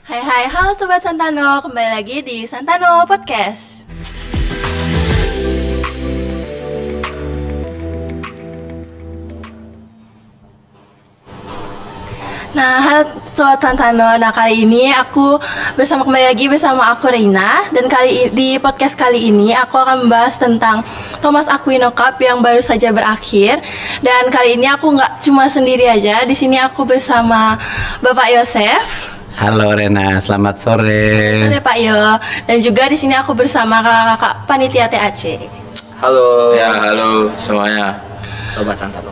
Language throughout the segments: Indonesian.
Hai hai, halo Sobat Santano, kembali lagi di Santano Podcast. Nah, halo Sobat Santano, kali ini aku kembali lagi bersama aku Reina. Dan di podcast kali ini aku akan membahas tentang Thomas Aquino Cup yang baru saja berakhir. Dan kali ini aku nggak cuma sendiri aja, di sini aku bersama Bapak Yosef. Halo Rena, selamat sore. Sore Pak Yo. Dan juga di sini aku bersama kakak-kakak panitia TAC. Halo. Ya, halo semuanya. Sobat Santano.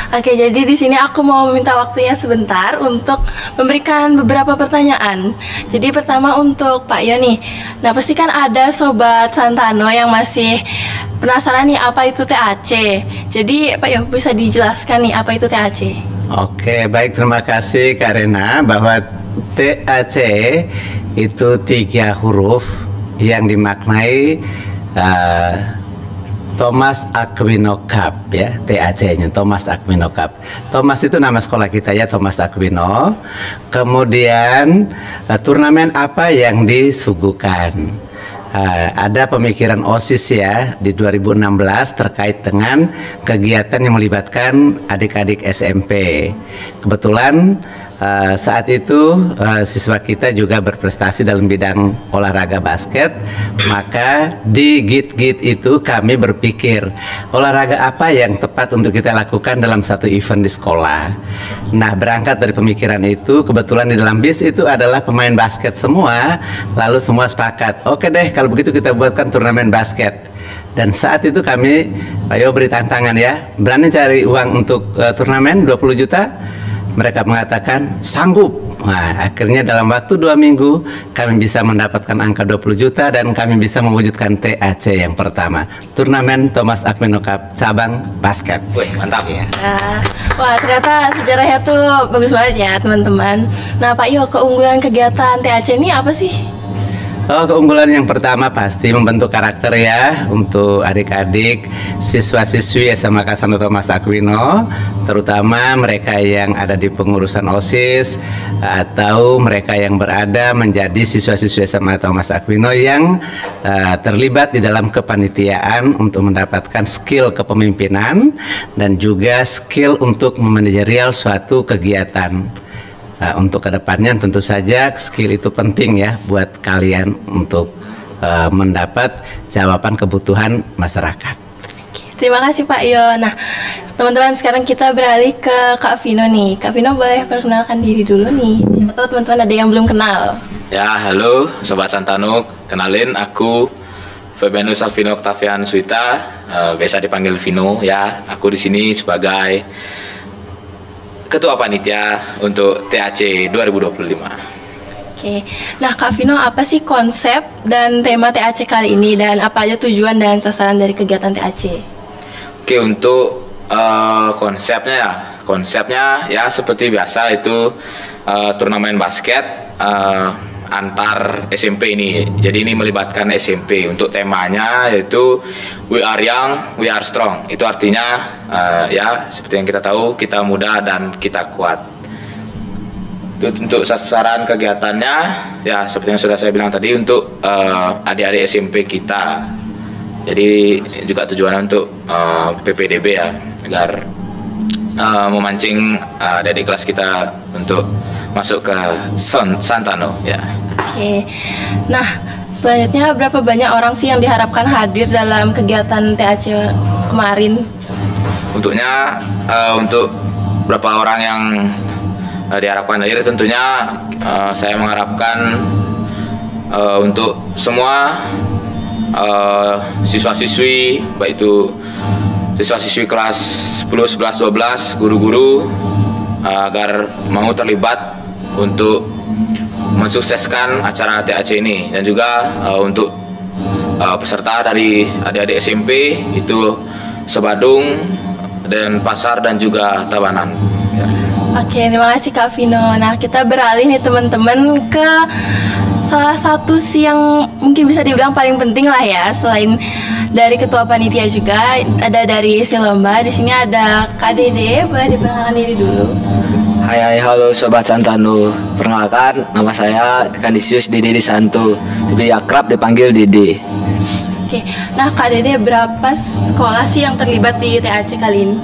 Oke, jadi di sini aku mau minta waktunya sebentar untuk memberikan beberapa pertanyaan. Jadi pertama untuk Pak Yo nih. Nah, pasti kan ada Sobat Santano yang masih penasaran nih apa itu TAC. Jadi Pak Yo bisa dijelaskan nih apa itu TAC? Oke, baik, terima kasih Kak Rena, bahwa TAC itu 3 huruf yang dimaknai Thomas Aquino Cup ya, TAC-nya Thomas Aquino Cup. Thomas itu nama sekolah kita ya, Thomas Aquino. Kemudian turnamen apa yang disuguhkan? Ada pemikiran OSIS ya di 2016 terkait dengan kegiatan yang melibatkan adik-adik SMP. Kebetulan saat itu siswa kita juga berprestasi dalam bidang olahraga basket. Maka di GIT-GIT itu kami berpikir olahraga apa yang tepat untuk kita lakukan dalam satu event di sekolah. Nah, berangkat dari pemikiran itu, kebetulan di dalam bis itu adalah pemain basket semua. Lalu semua sepakat, oke deh kalau begitu kita buatkan turnamen basket. Dan saat itu kami, Pak Yo beri tantangan ya, berani cari uang untuk turnamen 20 juta? Mereka mengatakan sanggup. Nah, akhirnya dalam waktu 2 minggu kami bisa mendapatkan angka 20 juta dan kami bisa mewujudkan TAC yang pertama, turnamen Thomas Aquino Cup cabang basket. Wih, mantap ya. Wah, ternyata sejarahnya tuh bagus banget ya teman-teman. Nah Pak Yo, keunggulan kegiatan TAC ini apa sih? Keunggulan yang pertama pasti membentuk karakter ya untuk adik-adik siswa-siswi SMA Santo Thomas Aquino, terutama mereka yang ada di pengurusan OSIS atau mereka yang berada menjadi siswa-siswi SMA Thomas Aquino yang terlibat di dalam kepanitiaan untuk mendapatkan skill kepemimpinan dan juga skill untuk memanajerial suatu kegiatan. Untuk kedepannya tentu saja skill itu penting ya buat kalian untuk mendapat jawaban kebutuhan masyarakat. Oke, terima kasih Pak Yo. Nah teman-teman, sekarang kita beralih ke Kak Vino nih. Kak Vino boleh perkenalkan diri dulu nih. Siapa tahu teman-teman ada yang belum kenal. Ya, halo Sobat Santano. Kenalin, aku Febenus Alvino Octavian Suita, biasa dipanggil Vino ya. Aku di sini sebagai Ketua Panitia untuk TAC 2025. Oke, nah Kak Vino, apa sih konsep dan tema TAC kali ini dan apa aja tujuan dan sasaran dari kegiatan TAC? Oke, untuk konsepnya ya seperti biasa itu turnamen basket antar SMP ini. Jadi ini melibatkan SMP. Untuk temanya yaitu We Are Young, We Are Strong. Itu artinya ya seperti yang kita tahu, kita muda dan kita kuat. Untuk sasaran kegiatannya ya seperti yang sudah saya bilang tadi, untuk adik-adik SMP kita. Jadi juga tujuannya untuk PPDB ya, agar memancing adik-adik kelas kita untuk masuk ke Santano ya. Oke, nah selanjutnya berapa banyak orang sih yang diharapkan hadir dalam kegiatan TAC kemarin? Untuknya untuk berapa orang yang diharapkan hadir, tentunya saya mengharapkan untuk semua siswa-siswi, baik itu siswa-siswi kelas 10, 11, 12, guru-guru agar mau terlibat untuk mensukseskan acara TAC ini, dan juga untuk peserta dari adik-adik SMP itu Sebadung, dan Pasar dan juga Tabanan ya. Oke, terima kasih Kak Vino. Nah kita beralih nih teman-teman ke salah satu sih yang mungkin bisa dibilang paling penting lah ya, selain dari ketua panitia juga ada dari si lomba. Di sini ada Kak Dede, boleh diperkenalkan diri dulu. Hai halo Sobat Santano. Perkenalkan, nama saya Kanisius Dede Santo. Lebih akrab dipanggil Dede. Oke, nah Kak Dede berapa sekolah sih yang terlibat di TAC kali ini?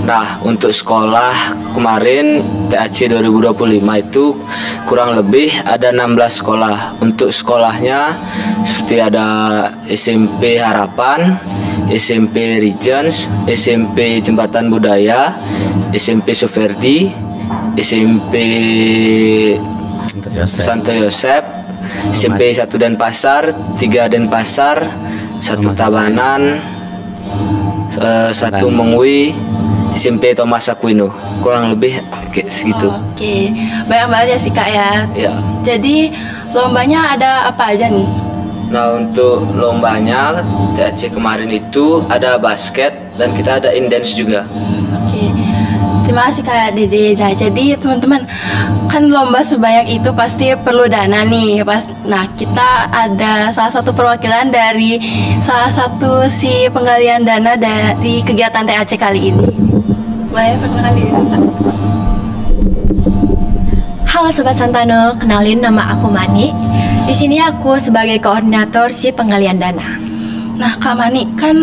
Nah, untuk sekolah kemarin TAC 2025 itu kurang lebih ada 16 sekolah. Untuk sekolahnya seperti ada SMP Harapan, SMP Regions, SMP Jembatan Budaya, SMP Soferdi, SMP Santo Yosep, SMP 1 Denpasar, 3 Denpasar, 1 Tabanan, 1 Mengwi, SMP Thomas Aquino. Kurang lebih kayak segitu. Oke, banyak banget ya sih Kak ya. Ya. Jadi lombanya ada apa aja nih? Nah, untuk lombanya TAC kemarin itu ada basket dan kita ada indance juga. Oke, terima kasih Kak Dede. Nah, jadi teman-teman, kan lomba sebanyak itu pasti perlu dana nih. Nah, kita ada salah satu perwakilan dari salah satu si penggalian dana dari kegiatan TAC kali ini. Boleh perkenalkan diri Kak? Halo Sobat Santano, kenalin nama aku Mani. Di sini aku sebagai koordinator si penggalian dana. Nah, Kak Mani, kan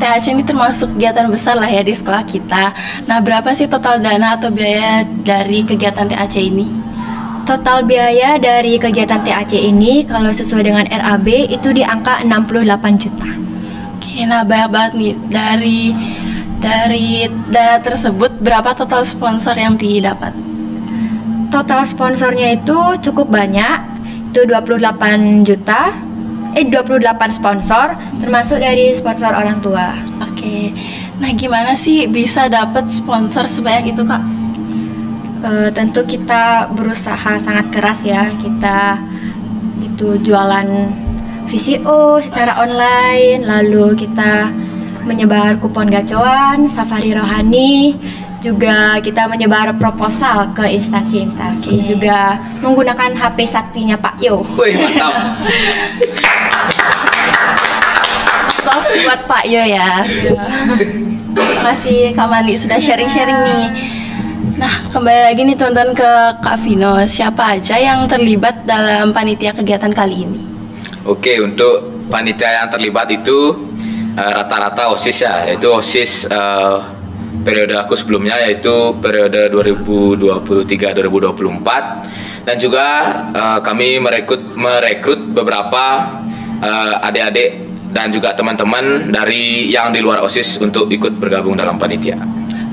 TAC ini termasuk kegiatan besar lah ya di sekolah kita. Nah, berapa sih total dana atau biaya dari kegiatan TAC ini? Total biaya dari kegiatan TAC ini kalau sesuai dengan RAB itu di angka 68 juta. Oke, nah banyak banget nih. Dari dana tersebut berapa total sponsor yang didapat? Total sponsornya itu cukup banyak, itu 28 sponsor, termasuk dari sponsor orang tua. Oke, nah gimana sih bisa dapat sponsor sebanyak itu Kak? Tentu kita berusaha sangat keras ya, kita itu jualan VCO secara online, lalu kita menyebar kupon gacoan, safari rohani, juga kita menyebar proposal ke instansi-instansi, juga menggunakan HP saktinya Pak Yo. Wih, mantap. Aplaus buat Pak Yo ya. Terima kasih Kak Mani sudah sharing-sharing nih. Nah, kembali lagi nih teman-teman ke Kak Vino. Siapa aja yang terlibat dalam panitia kegiatan kali ini? Oke, untuk panitia yang terlibat itu rata-rata OSIS ya, yaitu OSIS periode aku sebelumnya, yaitu periode 2023-2024, dan juga kami merekrut beberapa adik-adik dan juga teman-teman dari yang di luar OSIS untuk ikut bergabung dalam panitia.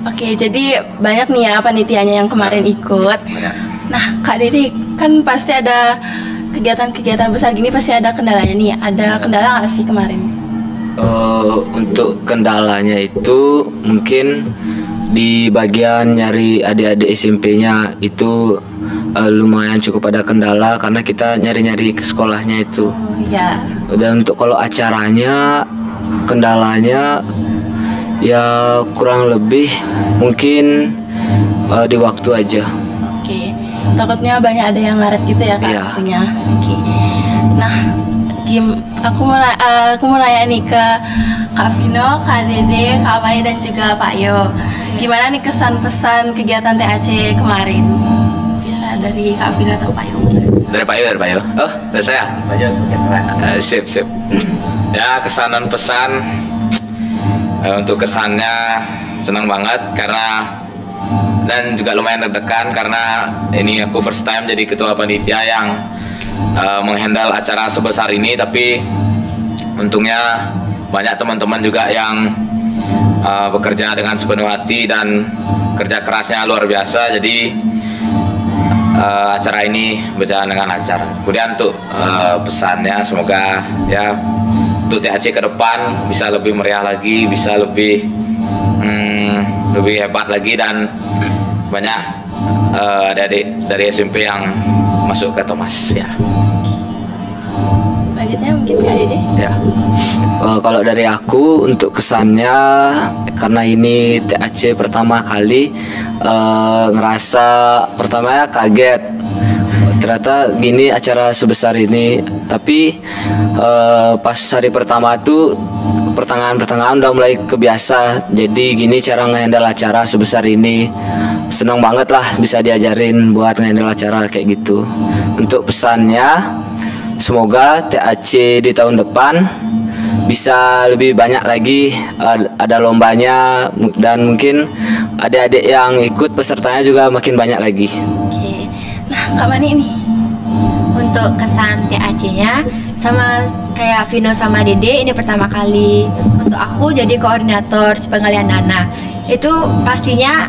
Oke, jadi banyak nih ya panitianya yang kemarin ikut. Banyak. Nah, Kak Dede, kan pasti ada kegiatan-kegiatan besar gini pasti ada kendalanya nih. Ada kendala nggak sih kemarin? Untuk kendalanya itu mungkin di bagian nyari adik-adik SMP-nya itu lumayan cukup ada kendala karena kita nyari-nyari ke sekolahnya itu. Oh ya. Dan untuk kalau acaranya kendalanya ya kurang lebih mungkin di waktu aja. Oke. Takutnya banyak ada yang ngaret gitu ya Kak Iya. waktunya. Oke. Nah, aku mau nanya nih ke Kak Vino, Kak Dede, Kak Mani dan juga Pak Yo. Gimana nih kesan pesan kegiatan TAC kemarin? Bisa dari Kak Vino atau Pak Yo mungkin? Dari Pak Yo. Oh, dari saya. Sip. Ya, kesanan pesan. Untuk kesannya senang banget karena dan juga lumayan deg-degan karena ini aku first time jadi ketua panitia yang menghandle acara sebesar ini, tapi untungnya banyak teman-teman juga yang bekerja dengan sepenuh hati dan kerja kerasnya luar biasa, jadi acara ini berjalan dengan lancar. Kemudian untuk pesannya semoga ya untuk TAC ke depan bisa lebih meriah lagi, bisa lebih hebat lagi, dan banyak adik-adik dari SMP yang masuk ke Thomas ya. Lanjutnya mungkin Kak Dede. Ya. Kalau dari aku untuk kesannya karena ini TAC pertama kali ngerasa pertamanya kaget. Ternyata gini acara sebesar ini, tapi pas hari pertama tuh pertengahan udah mulai kebiasa. Jadi gini cara ngehandle acara sebesar ini. senang banget lah bisa diajarin buat ngehandle acara kayak gitu. Untuk pesannya, semoga TAC di tahun depan bisa lebih banyak lagi, ada lombanya, dan mungkin adik-adik yang ikut pesertanya juga makin banyak lagi. Oke. Nah, Kak Mani nih. Untuk kesan TAC-nya sama kayak Vino sama Dede, ini pertama kali untuk aku jadi koordinator pengalihan dana. Itu pastinya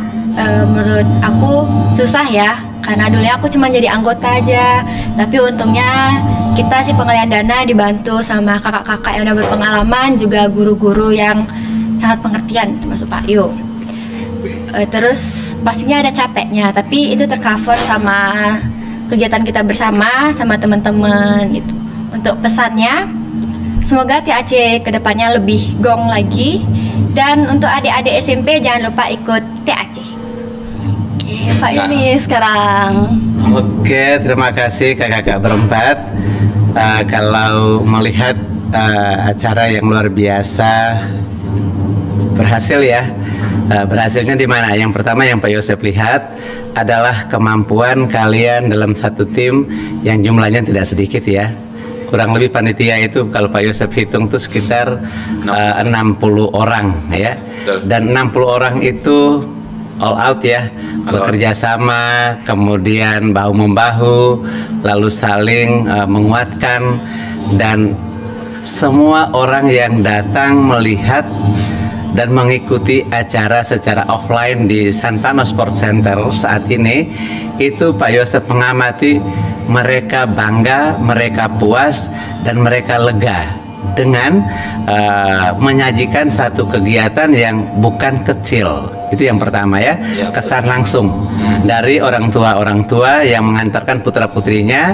menurut aku susah ya, karena dulunya aku cuma jadi anggota aja. Tapi untungnya kita si pengalihan dana dibantu sama kakak-kakak yang udah berpengalaman, juga guru-guru yang sangat pengertian, termasuk Pak Yu. Terus pastinya ada capeknya, tapi itu tercover sama kegiatan kita bersama sama teman-teman itu. Untuk pesannya, semoga TAC kedepannya lebih gong lagi, dan untuk adik-adik SMP jangan lupa ikut TAC. Oke, Pak Yuni sekarang. Oke, terima kasih kakak-kakak berempat. Kalau melihat acara yang luar biasa berhasil ya. Berhasilnya di mana? Yang pertama yang Pak Yosep lihat adalah kemampuan kalian dalam satu tim yang jumlahnya tidak sedikit ya. Kurang lebih panitia itu kalau Pak Yosep hitung tuh sekitar 60 orang ya. Dan 60 orang itu all out ya, bekerja sama, kemudian bahu membahu, lalu saling menguatkan, dan semua orang yang datang melihat dan mengikuti acara secara offline di Santano Sport Center saat ini, itu Pak Yosep mengamati mereka bangga, mereka puas, dan mereka lega dengan menyajikan satu kegiatan yang bukan kecil. Itu yang pertama ya, kesan langsung dari orang tua yang mengantarkan putra-putrinya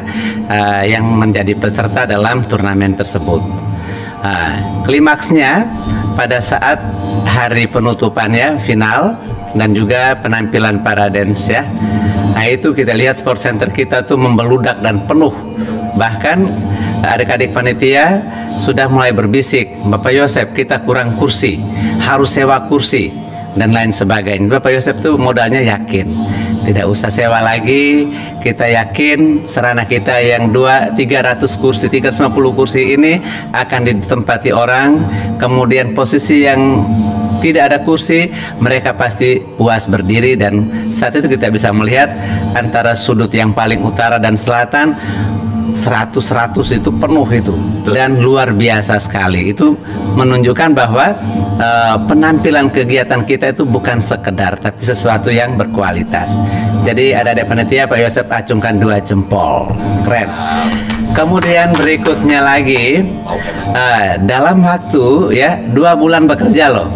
yang menjadi peserta dalam turnamen tersebut. Klimaksnya pada saat hari penutupannya, final, dan juga penampilan para dance ya. Nah itu kita lihat sport center kita tuh membeludak dan penuh. Bahkan adik-adik panitia sudah mulai berbisik, Bapak Yosep kita kurang kursi, harus sewa kursi dan lain sebagainya. Bapak Yosep tuh modalnya yakin, tidak usah sewa lagi. Kita yakin sarana kita yang 300 kursi, 350 kursi ini akan ditempati orang. Kemudian posisi yang tidak ada kursi, mereka pasti puas berdiri. Dan saat itu kita bisa melihat antara sudut yang paling utara dan selatan 100 itu penuh itu, dan luar biasa sekali. Itu menunjukkan bahwa penampilan kegiatan kita itu bukan sekedar, tapi sesuatu yang berkualitas. Jadi ada panitia Pak Yosep acungkan 2 jempol, keren. Kemudian berikutnya lagi, dalam waktu ya 2 bulan bekerja loh,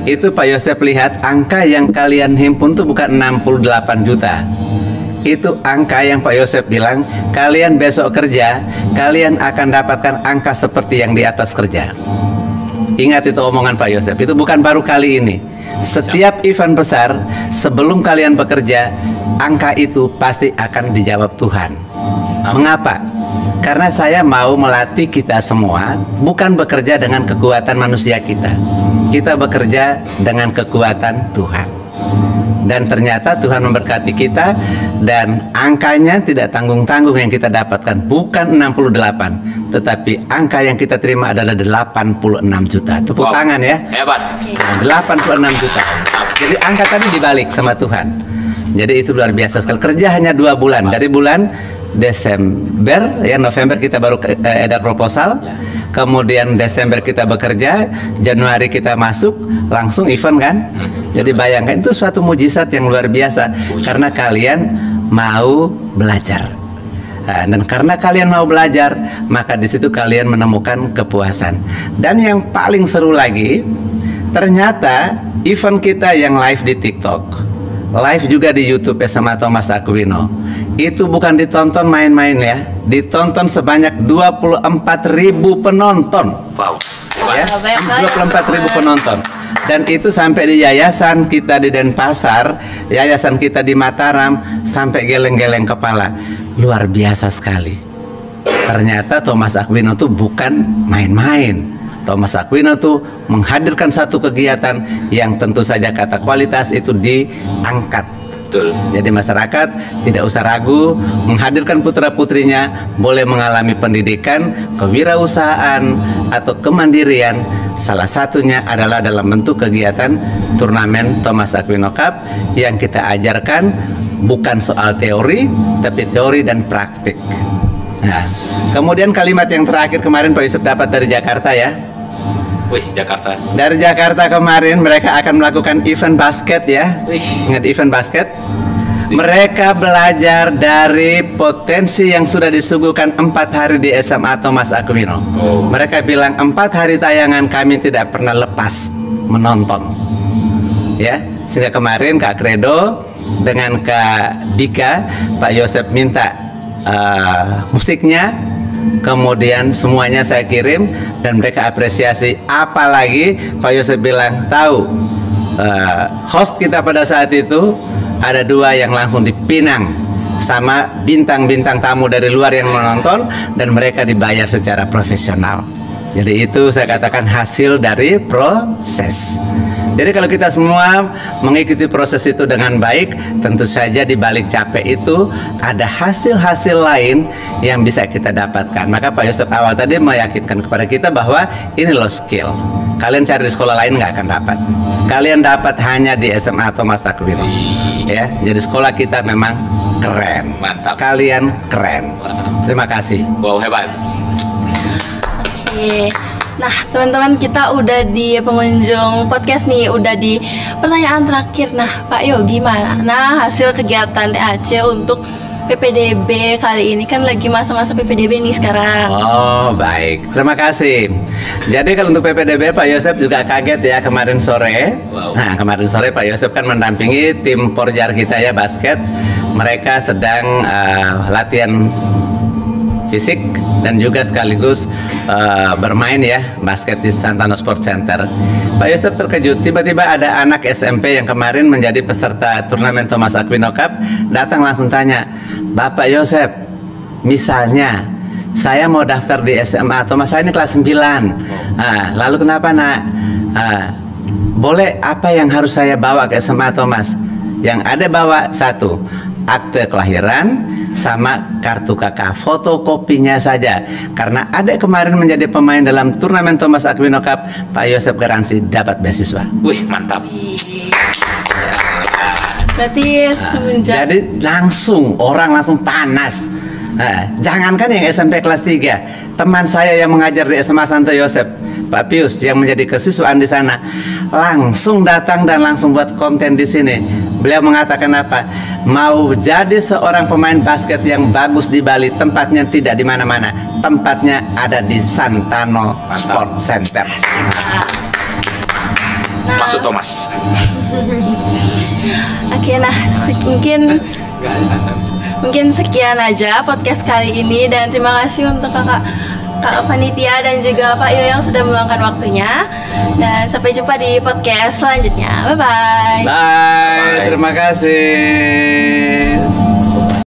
itu Pak Yosep lihat angka yang kalian himpun tuh bukan 68 juta. Itu angka yang Pak Yosep bilang, kalian besok kerja, kalian akan dapatkan angka seperti yang di atas kerja. Ingat itu omongan Pak Yosep, itu bukan baru kali ini. Setiap event besar, sebelum kalian bekerja, angka itu pasti akan dijawab Tuhan. Mengapa? Karena saya mau melatih kita semua, bukan bekerja dengan kekuatan manusia kita. Kita bekerja dengan kekuatan Tuhan. Dan ternyata Tuhan memberkati kita, dan angkanya tidak tanggung-tanggung yang kita dapatkan, bukan 68, tetapi angka yang kita terima adalah 86 juta. Tepuk tangan ya. Hebat. 86 juta. Jadi angka tadi dibalik sama Tuhan. Jadi itu luar biasa sekali. Kerja hanya 2 bulan. Dari bulan Desember ya, November kita baru edar proposal, kemudian Desember kita bekerja, Januari kita masuk langsung event kan. Jadi bayangkan itu suatu mujizat yang luar biasa, karena kalian mau belajar. Dan karena kalian mau belajar, maka di situ kalian menemukan kepuasan. Dan yang paling seru lagi, ternyata event kita yang live di TikTok, live juga di YouTube SMA Thomas Aquino, itu bukan ditonton main-main ya, ditonton sebanyak 24.000 penonton. Wow. Ya, 24.000 penonton. Dan itu sampai di yayasan kita di Denpasar, yayasan kita di Mataram, sampai geleng-geleng kepala. Luar biasa sekali. Ternyata Thomas Aquino itu bukan main-main. Thomas Aquino itu menghadirkan satu kegiatan yang tentu saja kata kualitas itu diangkat Betul. Jadi masyarakat tidak usah ragu menghadirkan putra-putrinya boleh mengalami pendidikan, kewirausahaan atau kemandirian. Salah satunya adalah dalam bentuk kegiatan turnamen Thomas Aquino Cup yang kita ajarkan bukan soal teori, tapi teori dan praktik. Nah, kemudian kalimat yang terakhir kemarin Pak Yusuf dapat dari Jakarta ya. Wih, Jakarta. Dari Jakarta kemarin mereka akan melakukan event basket ya. Wih. Ingat event basket? Mereka belajar dari potensi yang sudah disuguhkan 4 hari di SMA Thomas Aquino. Mereka bilang 4 hari tayangan kami tidak pernah lepas menonton. Ya, sehingga kemarin Kak Credo dengan Kak Bika, Pak Yosep minta musiknya, kemudian semuanya saya kirim dan mereka apresiasi. Apalagi Pak Yosep bilang tahu host kita pada saat itu ada 2 yang langsung dipinang sama bintang-bintang tamu dari luar yang menonton dan mereka dibayar secara profesional. Jadi itu saya katakan hasil dari proses. Jadi kalau kita semua mengikuti proses itu dengan baik, tentu saja di balik capek itu ada hasil-hasil lain yang bisa kita dapatkan. Maka Pak Yosep awal tadi meyakinkan kepada kita bahwa ini loh skill. Kalian cari di sekolah lain nggak akan dapat. Kalian dapat hanya di SMA Thomas Aquino. Ya, jadi sekolah kita memang keren. Mantap. Kalian keren. Terima kasih. Wow, hebat. Oke. Nah, teman-teman, kita udah di pengunjung podcast nih, udah di pertanyaan terakhir. Nah, Pak Yo, gimana? Nah, hasil kegiatan TAC untuk PPDB kali ini kan lagi masa-masa PPDB nih sekarang. Oh, baik. Terima kasih. Jadi kalau untuk PPDB Pak Yosep juga kaget ya kemarin sore. Wow. Nah, kemarin sore Pak Yosep kan mendampingi tim Porjar kita ya basket. Mereka sedang latihan fisik dan juga sekaligus bermain ya basket di Santano Sport Center. Pak Yosep terkejut, tiba-tiba ada anak SMP yang kemarin menjadi peserta turnamen Thomas Aquino Cup datang langsung tanya, Bapak Yosep, misalnya saya mau daftar di SMA Thomas, saya ini kelas 9. Lalu kenapa nak? Boleh apa yang harus saya bawa ke SMA Thomas? Yang ada bawa 1 akte kelahiran sama kartu kakak, fotokopinya saja. Karena ada kemarin menjadi pemain dalam turnamen Thomas Aquino Cup, Pak Yosep garansi dapat beasiswa. Wih, mantap. Berarti semenjak Jadi orang langsung panas. Jangankan yang SMP kelas 3, teman saya yang mengajar di SMA Santo Yosep, Pak Pius yang menjadi kesiswaan di sana, langsung datang dan langsung buat konten di sini. Beliau mengatakan apa? Mau jadi seorang pemain basket yang bagus di Bali, tempatnya tidak di mana-mana. Tempatnya ada di Santano Sport Center. Masuk Thomas. Oke, nah mungkin sekian aja podcast kali ini, dan terima kasih untuk kakak panitia dan juga Pak Yo yang sudah meluangkan waktunya, dan sampai jumpa di podcast selanjutnya. Bye bye. Bye. Terima kasih.